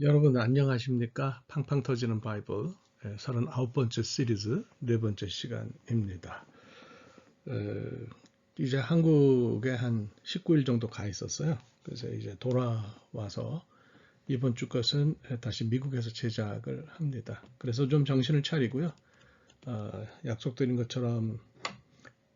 여러분 안녕하십니까? 팡팡 터지는 바이블 39번째 시리즈 네 번째 시간입니다. 이제 한국에 한 19일 정도 가 있었어요. 그래서 이제 돌아와서 이번 주 것은 다시 미국에서 제작을 합니다. 그래서 좀 정신을 차리고요. 약속드린 것처럼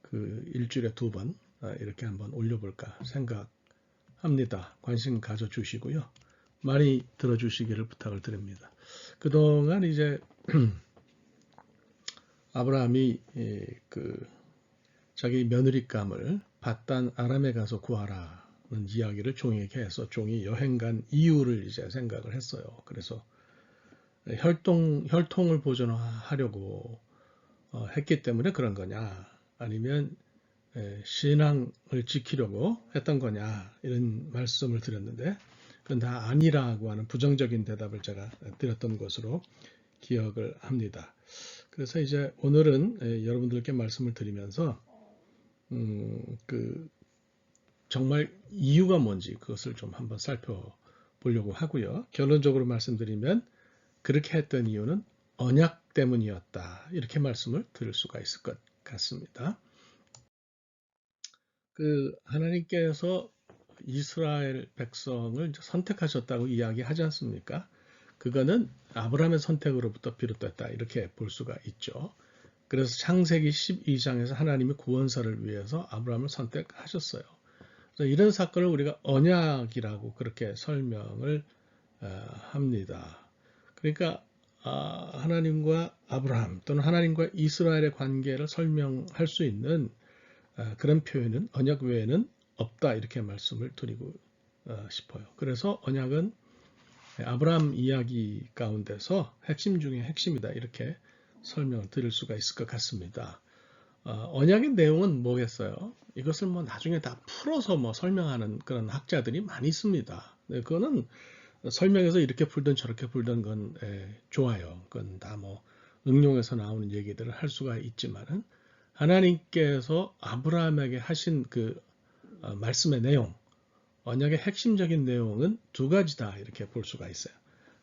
그 일주일에 두 번 이렇게 한번 올려볼까 생각합니다. 관심 가져주시고요. 많이 들어주시기를 부탁을 드립니다. 그동안 이제 아브라함이 그 자기 며느리감을 바단 아람에 가서 구하라는 이야기를 종에게 해서 종이 여행 간 이유를 이제 생각을 했어요. 그래서 혈통을 보존하려고 했기 때문에 그런 거냐, 아니면 신앙을 지키려고 했던 거냐, 이런 말씀을 드렸는데 그건 다 아니라고 하는 부정적인 대답을 제가 드렸던 것으로 기억을 합니다. 그래서 이제 오늘은 여러분들께 말씀을 드리면서 그 정말 이유가 뭔지 그것을 좀 한번 살펴보려고 하고요. 결론적으로 말씀드리면 그렇게 했던 이유는 언약 때문이었다, 이렇게 말씀을 드릴 수가 있을 것 같습니다. 그 하나님께서 이스라엘 백성을 선택하셨다고 이야기하지 않습니까? 그거는 아브라함의 선택으로부터 비롯됐다, 이렇게 볼 수가 있죠. 그래서 창세기 12장에서 하나님이 구원사를 위해서 아브라함을 선택하셨어요. 그래서 이런 사건을 우리가 언약이라고 그렇게 설명을 합니다. 그러니까 하나님과 아브라함 또는 하나님과 이스라엘의 관계를 설명할 수 있는 그런 표현은 언약 외에는 없다, 이렇게 말씀을 드리고 싶어요. 그래서 언약은 아브라함 이야기 가운데서 핵심 중에 핵심이다, 이렇게 설명을 드릴 수가 있을 것 같습니다. 언약의 내용은 뭐겠어요? 이것을 뭐 나중에 다 풀어서 뭐 설명하는 그런 학자들이 많이 있습니다. 네, 그거는 설명해서 이렇게 풀든 저렇게 풀든 건 좋아요. 그건 다 뭐 응용해서 나오는 얘기들을 할 수가 있지만은 하나님께서 아브라함에게 하신 그 말씀의 내용, 언약의 핵심적인 내용은 두 가지다, 이렇게 볼 수가 있어요.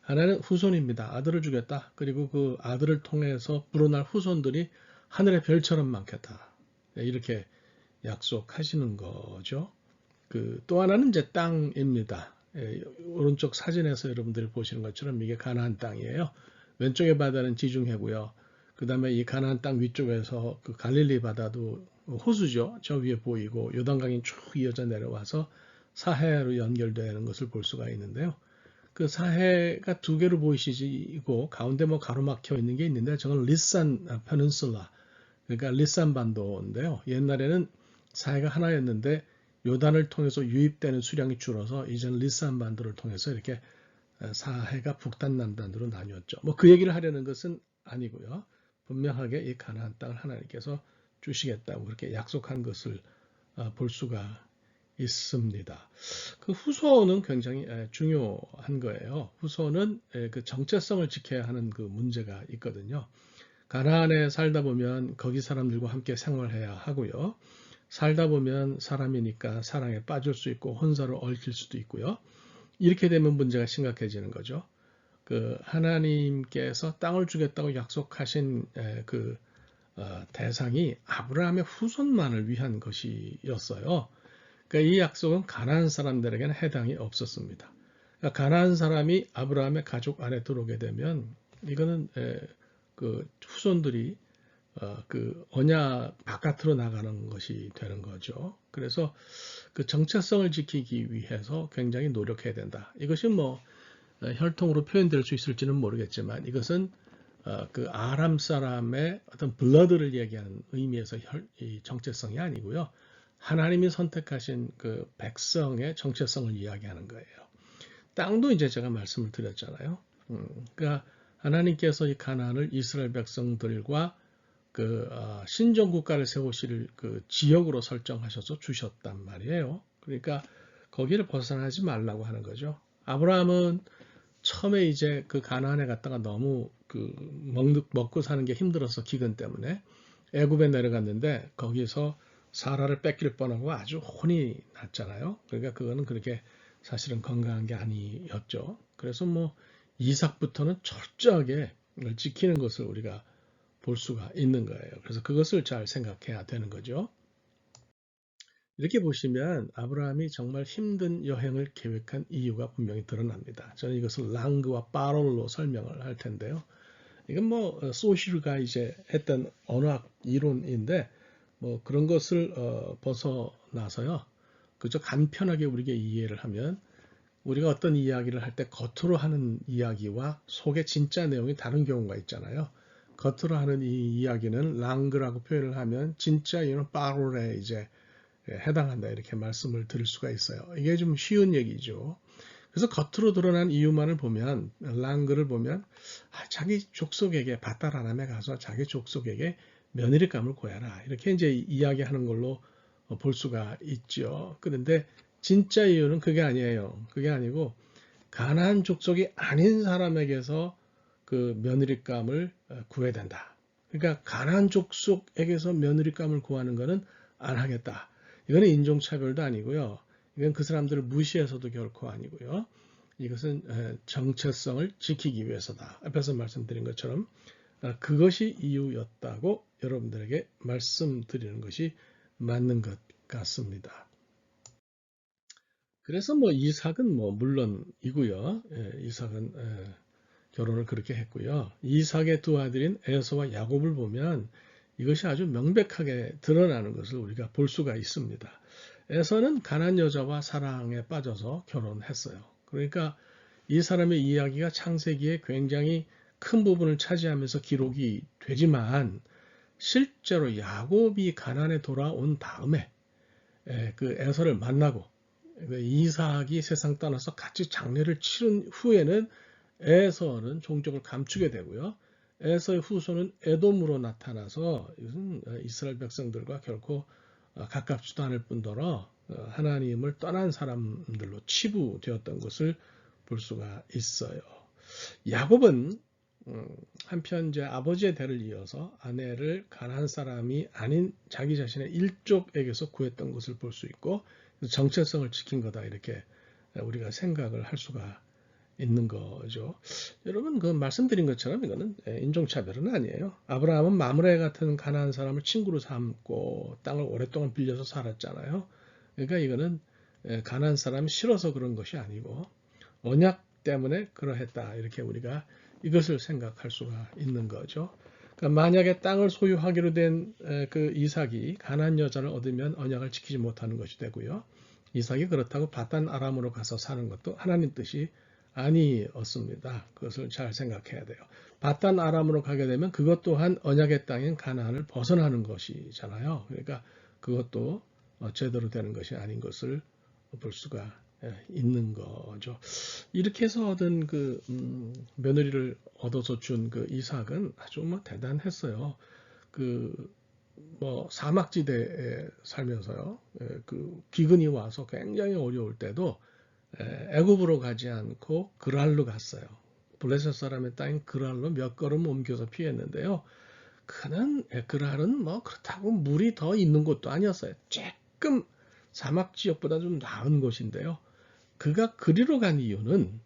하나는 후손입니다. 아들을 주겠다. 그리고 그 아들을 통해서 불어날 후손들이 하늘의 별처럼 많겠다, 이렇게 약속하시는 거죠. 그 또 하나는 이제 땅입니다. 오른쪽 사진에서 여러분들이 보시는 것처럼 이게 가나안 땅이에요. 왼쪽의 바다는 지중해고요. 그 다음에 이 가나안 땅 위쪽에서 그 갈릴리 바다도 호수죠. 저 위에 보이고 요단강이 쭉 이어져 내려와서 사해로 연결되는 것을 볼 수가 있는데요. 그 사해가 두 개로 보이시고 가운데 뭐 가로막혀 있는 게 있는데 저건 리산 페닌슐라, 그러니까 리산 반도인데요. 옛날에는 사해가 하나였는데 요단을 통해서 유입되는 수량이 줄어서 이제는 리산 반도를 통해서 이렇게 사해가 북단 남단으로 나뉘었죠. 뭐 그 얘기를 하려는 것은 아니고요. 분명하게 이 가나안 땅을 하나님께서 주시겠다고 그렇게 약속한 것을 볼 수가 있습니다. 그 후손은 굉장히 중요한 거예요. 후손은 그 정체성을 지켜야 하는 그 문제가 있거든요. 가나안에 살다 보면 거기 사람들과 함께 생활해야 하고요. 살다 보면 사람이니까 사랑에 빠질 수 있고 혼사로 얽힐 수도 있고요. 이렇게 되면 문제가 심각해지는 거죠. 그 하나님께서 땅을 주겠다고 약속하신 그 대상이 아브라함의 후손만을 위한 것이었어요. 그러니까 이 약속은 가나안 사람들에게는 해당이 없었습니다. 그러니까 가나안 사람이 아브라함의 가족 안에 들어오게 되면 이거는 그 후손들이 그 언약 바깥으로 나가는 것이 되는 거죠. 그래서 그 정체성을 지키기 위해서 굉장히 노력해야 된다. 이것이 뭐 혈통으로 표현될 수 있을지는 모르겠지만 이것은 그 아람 사람의 어떤 블러드를 얘기하는 의미에서 이 정체성이 아니고요. 하나님이 선택하신 그 백성의 정체성을 이야기하는 거예요. 땅도 이제 제가 말씀을 드렸잖아요. 그러니까 하나님께서 이 가나안을 이스라엘 백성들과 그 신정 국가를 세우실 그 지역으로 설정하셔서 주셨단 말이에요. 그러니까 거기를 벗어나지 말라고 하는 거죠. 아브라함은 처음에 이제 그 가나안에 갔다가 너무 그 먹고 사는 게 힘들어서 기근 때문에 애굽에 내려갔는데 거기서 사라를 뺏길 뻔하고 아주 혼이 났잖아요. 그러니까 그거는 그렇게 사실은 건강한 게 아니었죠. 그래서 뭐 이삭부터는 철저하게 이걸 지키는 것을 우리가 볼 수가 있는 거예요. 그래서 그것을 잘 생각해야 되는 거죠. 이렇게 보시면 아브라함이 정말 힘든 여행을 계획한 이유가 분명히 드러납니다. 저는 이것을 랑그와 빠롤로 설명을 할 텐데요. 이건 뭐 소시르가 이제 했던 언어학 이론인데 뭐 그런 것을 벗어나서요. 그저 간편하게 우리가 이해를 하면 우리가 어떤 이야기를 할 때 겉으로 하는 이야기와 속의 진짜 내용이 다른 경우가 있잖아요. 겉으로 하는 이 이야기는 랑그라고 표현을 하면 진짜 이유는 빠롤에 이제 해당한다 이렇게 말씀을 드릴 수가 있어요. 이게 좀 쉬운 얘기죠. 그래서 겉으로 드러난 이유만을 보면 랑그를 보면 자기 족속에게 바탈아람에 가서 자기 족속에게 며느리감을 구해라 이렇게 이제 이야기하는 걸로 볼 수가 있죠. 그런데 진짜 이유는 그게 아니에요. 그게 아니고 가나안 족속이 아닌 사람에게서 그 며느리감을 구해야 된다. 그러니까 가나안 족속에게서 며느리감을 구하는 것은 안 하겠다. 이거는 인종차별도 아니고요. 이건 그 사람들을 무시해서도 결코 아니고요. 이것은 정체성을 지키기 위해서다. 앞에서 말씀드린 것처럼 그것이 이유였다고 여러분들에게 말씀드리는 것이 맞는 것 같습니다. 그래서 뭐 이삭은 뭐 물론이고요. 이삭은 결혼을 그렇게 했고요. 이삭의 두 아들인 에서와 야곱을 보면 이것이 아주 명백하게 드러나는 것을 우리가 볼 수가 있습니다. 에서는 가난 여자와 사랑에 빠져서 결혼했어요. 그러니까 이 사람의 이야기가 창세기에 굉장히 큰 부분을 차지하면서 기록이 되지만 실제로 야곱이 가난에 돌아온 다음에 그 에서를 만나고 이삭이 세상 떠나서 같이 장례를 치른 후에는 에서는 종족을 감추게 되고요. 에서의 후손은 에돔으로 나타나서 이것은 이스라엘 백성들과 결코 가깝지도 않을 뿐더러 하나님을 떠난 사람들로 치부되었던 것을 볼 수가 있어요. 야곱은 한편 이제 아버지의 대를 이어서 아내를 가난한 사람이 아닌 자기 자신의 일족에게서 구했던 것을 볼 수 있고 정체성을 지킨 거다 이렇게 우리가 생각을 할 수가 있는 거죠. 여러분 그 말씀드린 것처럼 이거는 인종차별은 아니에요. 아브라함은 마므레 같은 가난한 사람을 친구로 삼고 땅을 오랫동안 빌려서 살았잖아요. 그러니까 이거는 가난한 사람이 싫어서 그런 것이 아니고 언약 때문에 그러했다 이렇게 우리가 이것을 생각할 수가 있는 거죠. 그러니까 만약에 땅을 소유하기로 된 그 이삭이 가난한 여자를 얻으면 언약을 지키지 못하는 것이 되고요. 이삭이 그렇다고 바단 아람으로 가서 사는 것도 하나님 뜻이 아니었습니다. 그것을 잘 생각해야 돼요. 바단 아람으로 가게 되면 그것 또한 언약의 땅인 가나안을 벗어나는 것이잖아요. 그러니까 그것도 제대로 되는 것이 아닌 것을 볼 수가 있는 거죠. 이렇게 해서 얻은 그 며느리를 얻어서 준 그 이삭은 아주 뭐 대단했어요. 그 뭐 사막지대에 살면서요. 그 기근이 와서 굉장히 어려울 때도 애굽으로 가지 않고 그랄로 갔어요. 블레셋 사람의 땅인 그랄로 몇 걸음 옮겨서 피했는데요. 그는 그랄은 뭐 그렇다고 물이 더 있는 곳도 아니었어요. 조금 사막 지역보다 좀 나은 곳인데요. 그가 그리로 간 이유는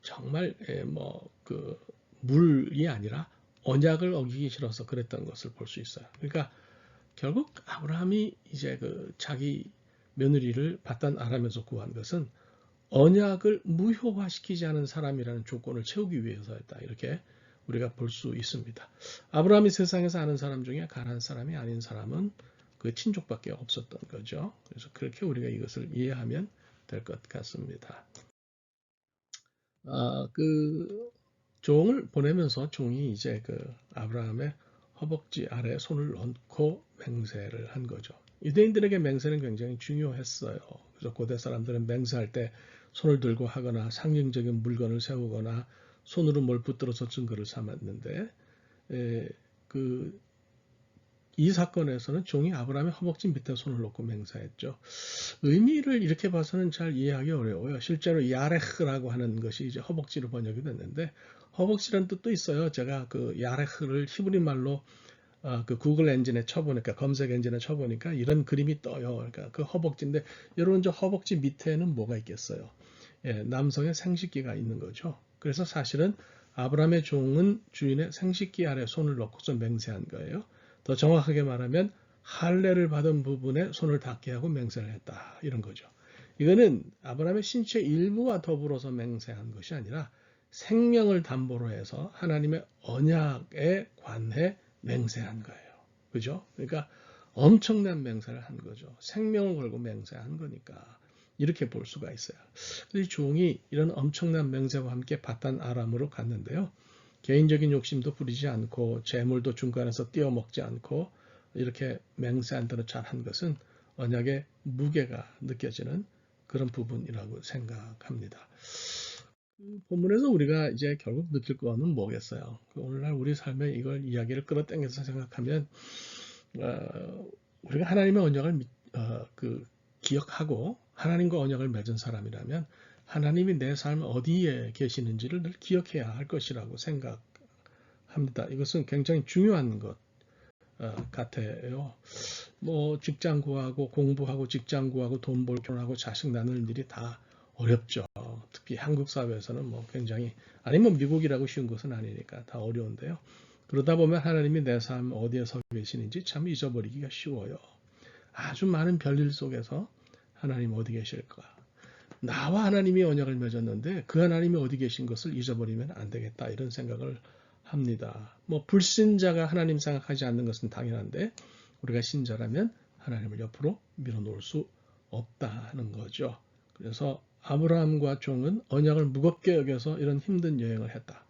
정말 뭐 그 물이 아니라 언약을 어기기 싫어서 그랬던 것을 볼 수 있어요. 그러니까 결국 아브라함이 이제 그 자기 며느리를 바단 아람에서 구한 것은 언약을 무효화시키지 않은 사람이라는 조건을 채우기 위해서였다. 이렇게 우리가 볼 수 있습니다. 아브라함이 세상에서 아는 사람 중에 가난한 사람이 아닌 사람은 그 친족밖에 없었던 거죠. 그래서 그렇게 우리가 이것을 이해하면 될 것 같습니다. 그 종을 보내면서 종이 이제 그 아브라함의 허벅지 아래 손을 얹고 맹세를 한 거죠. 유대인들에게 맹세는 굉장히 중요했어요. 그래서 고대 사람들은 맹세할 때 손을 들고 하거나 상징적인 물건을 세우거나 손으로 뭘 붙들어서 증거를 삼았는데 그 이 사건에서는 종이 아브라함의 허벅지 밑에 손을 놓고 맹세했죠. 의미를 이렇게 봐서는 잘 이해하기 어려워요. 실제로 야레흐라고 하는 것이 이제 허벅지로 번역이 됐는데 허벅지라는 뜻도 있어요. 제가 그 야레흐를 히브리 말로 그 구글 엔진에 쳐보니까 검색 엔진에 쳐보니까 이런 그림이 떠요. 그러니까 그 허벅지인데 여러분 저 허벅지 밑에는 뭐가 있겠어요? 남성의 생식기가 있는 거죠. 그래서 사실은 아브라함의 종은 주인의 생식기 아래 손을 넣고서 맹세한 거예요. 더 정확하게 말하면 할례를 받은 부분에 손을 닿게 하고 맹세를 했다. 이런 거죠. 이거는 아브라함의 신체 일부와 더불어서 맹세한 것이 아니라 생명을 담보로 해서 하나님의 언약에 관해 맹세한 거예요. 그죠? 그러니까 엄청난 맹세를 한 거죠. 생명을 걸고 맹세한 거니까 이렇게 볼 수가 있어요. 이 종이 이런 엄청난 맹세와 함께 바단 아람으로 갔는데요. 개인적인 욕심도 부리지 않고 재물도 중간에서 띄어먹지 않고 이렇게 맹세한 대로 잘한 것은 언약의 무게가 느껴지는 그런 부분이라고 생각합니다. 본문에서 우리가 이제 결국 느낄 거는 뭐겠어요? 오늘날 우리 삶에 이걸 이야기를 끌어당겨서 생각하면 우리가 하나님의 언약을 기억하고 하나님과 언약을 맺은 사람이라면 하나님이 내 삶 어디에 계시는지를 늘 기억해야 할 것이라고 생각합니다. 이것은 굉장히 중요한 것 같아요. 뭐 직장 구하고 공부하고 직장 구하고 돈 벌고 결혼하고 자식 낳는 일이 다 어렵죠. 특히 한국 사회에서는 뭐 굉장히 아니면 미국이라고 쉬운 것은 아니니까 다 어려운데요. 그러다 보면 하나님이 내 삶 어디에 서 계시는지 참 잊어버리기가 쉬워요. 아주 많은 별일 속에서 하나님 어디 계실까? 나와 하나님이 언약을 맺었는데 그 하나님이 어디 계신 것을 잊어버리면 안 되겠다 이런 생각을 합니다. 뭐 불신자가 하나님 생각하지 않는 것은 당연한데 우리가 신자라면 하나님을 옆으로 밀어놓을 수 없다는 거죠. 그래서 아브라함과 종은 언약을 무겁게 여겨서 이런 힘든 여행을 했다.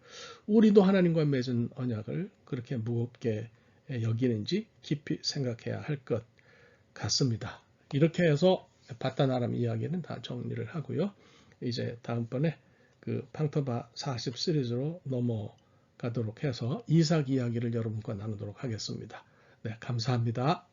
우리도 하나님과 맺은 언약을 그렇게 무겁게 여기는지 깊이 생각해야 할 것 같습니다. 이렇게 해서 바단 아람 이야기는 다 정리를 하고요. 이제 다음번에 그 팡터바 40 시리즈로 넘어가도록 해서 이삭 이야기를 여러분과 나누도록 하겠습니다. 네, 감사합니다.